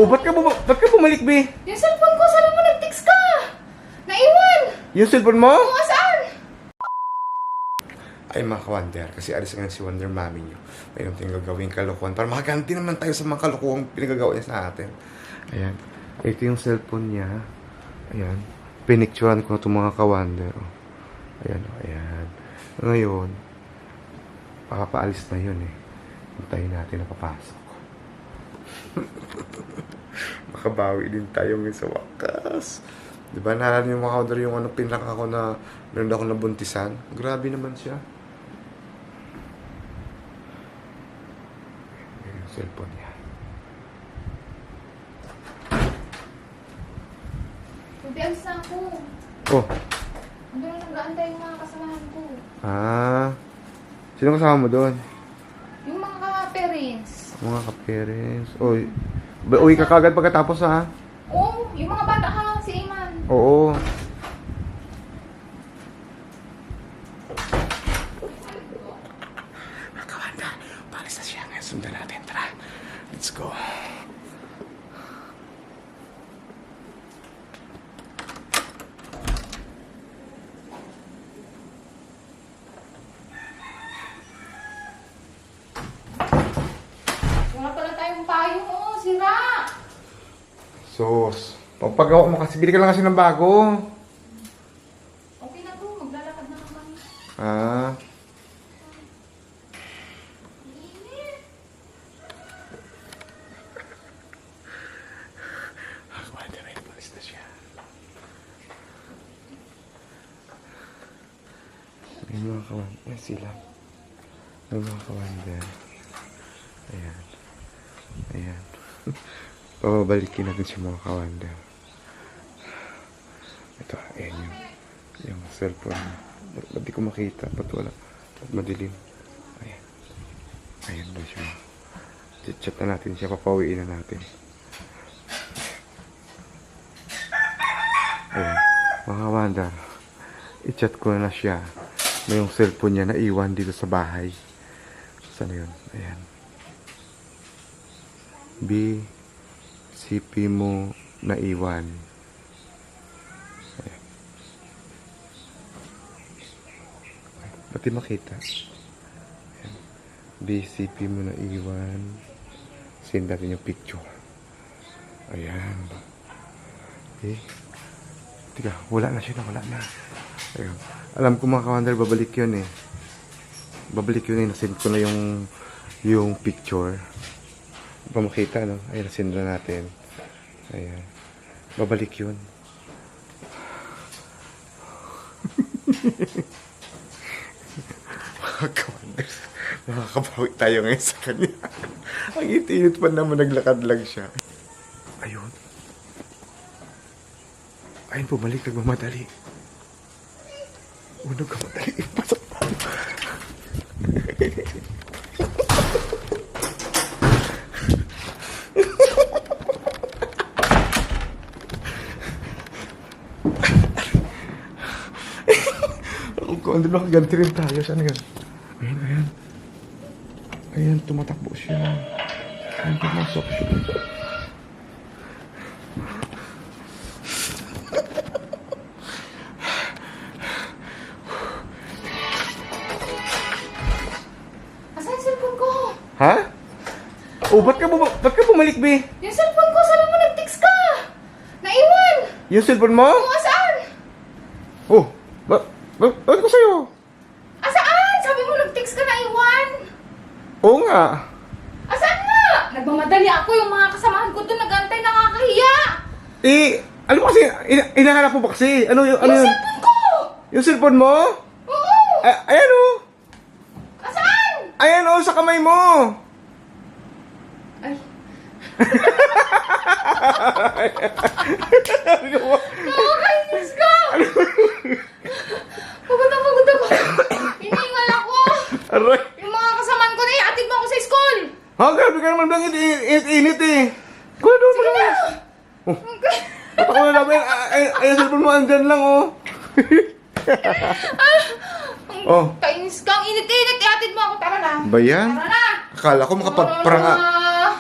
Oh, ba't ka bumalik, be? Yung cellphone ko, sabi mo nag-text ka. Naiwan. Yung cellphone mo? Kung saan? Ay, mga ka-Wonder, kasi alis nga si Wonder Mami nyo. Mayroon tayong gagawing kalokohan para makaganti naman tayo sa mga kalokohang pinagagawa niya sa atin. Ayan. Ito yung cellphone niya. Ayan. Pinicturean ko na itong mga ka-Wonder. Oh. Ayan, oh, ayan. Ngayon, papaalis na yun eh. Hintayin natin na papasok. Makabawi din tayo ngayon sa wakas. Diba, naalala niyo mga ka-Wonder yung pinaka ko na meron ako nabuntisan? Grabe naman siya. Ayan yung cellphone niya. Magbialis na ako. Oh. Ano na nag-aantay yung mga kasamahan ko? Ah. Sino kasama mo doon? Yung mga parents. Mga ka-parents. Oy. Uwi ka kagad pagkatapos ha? Oo, yung mga bata ha, si Iman. Oo. Mga ka-Wanda, palis na siya ngayon. Sundan natin. Tara. Let's go. Wala pala tayong payong, oh, sira. Sus. Pagpagawa mo kasi, bili ka lang kasi ng bago. Okay na to, maglalakad na naman. Ah. Wanda, may palis na siya. May mga ka-Wanda. Ayan sila. May mga ka-Wanda. Ayan. Ayan. Pababalikin natin si mga ka-Wanda. Ito, ayan yung cellphone. Ba't di ko makita? Ba't wala? Ba't madilim? Ayan. Ayan daw siya. Chat na natin siya. Papawiin na natin. Ayan. Mga Wanda, i-chat ko na siya. May yung cellphone niya na iwan dito sa bahay. Saan yun? Ayan. B, CP mo na iwan. Ayan. Ba't di makita? Ayan. B, CP mo na iwan. Send natin yung picture. Ayan. Eh. Tika, wala na siya na, wala na. Ayun. Alam ko mga ka-Wonder, babalik yun eh. Babalik yun eh. Nasend ko na yung picture. Pa makita, no? Ayun, nasend na natin. Ayan. Babalik yun. Mga ka-Wonder, makakabawi tayo ngayon sa kanya. Ang init pa naman, naglakad lang siya. Ayun. Ayun, bumalik, nagmamadali. Nagmamadali. Pasok tayo. Kung ano lang, ganti rin tayo. Saan yun? Ayan, ayan. Ayan, tumatakbo siya. Ayan, pumasok siya. Asan yung cellphone ko? Ha? Oh, ba't ka bumalik, be? Yung cellphone ko, sabi mo nag-text ka. Naiwan. Yung cellphone mo? Kung saan? Oh, bakit ko sa'yo? Asaan? Sabi mo nag-text ka naiwan. Oo nga. Asan nga? Nagmamadali ako, yung mga kasamahan ko doon nag-antay, nakakahiya. Eh, ano mo kasi, inahanap mo ba kasi? Ano Yung yun? cellphone ko! Yung cellphone mo? Oo! Ayan oh. Asaan? Ayan oh, sa kamay mo. Ay, nakakainis ka! Pagod ako. Hiningal ako. Aray. Yung mga kasamahan ko na atid mo ako sa school. Ha, grabe ka naman lang, init eh. Kuha doon mo naman. Oh, patak ko na namin. Ayan, cellphone mo, andyan lang oh. Oh. Kainis ka. Ang init-init. Iatid mo ako. Tara na. Ba yan? Tara na. Akala ko makapagpranga.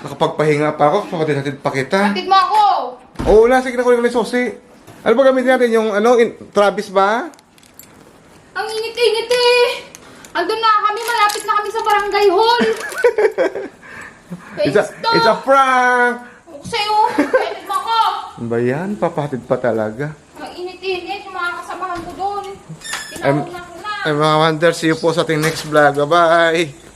Nakapagpahinga pa ako, papatid-hatid pa kita. Hatid mo ako. Oo na, sige na ko yung susi. Ano ba gamitin natin? Yung Travis ba? Ang init-init eh. Andun na kami, malapit na kami sa barangay hall. It's a prank! Ako sa'yo, hatid mo ako. Ano ba yan? Papatid pa talaga. Ang init-init, yung mga kasamahan ko doon. I'm- Tinawag na ko na. Ay mga wonder, see you po sa ating next vlog. Bye-bye!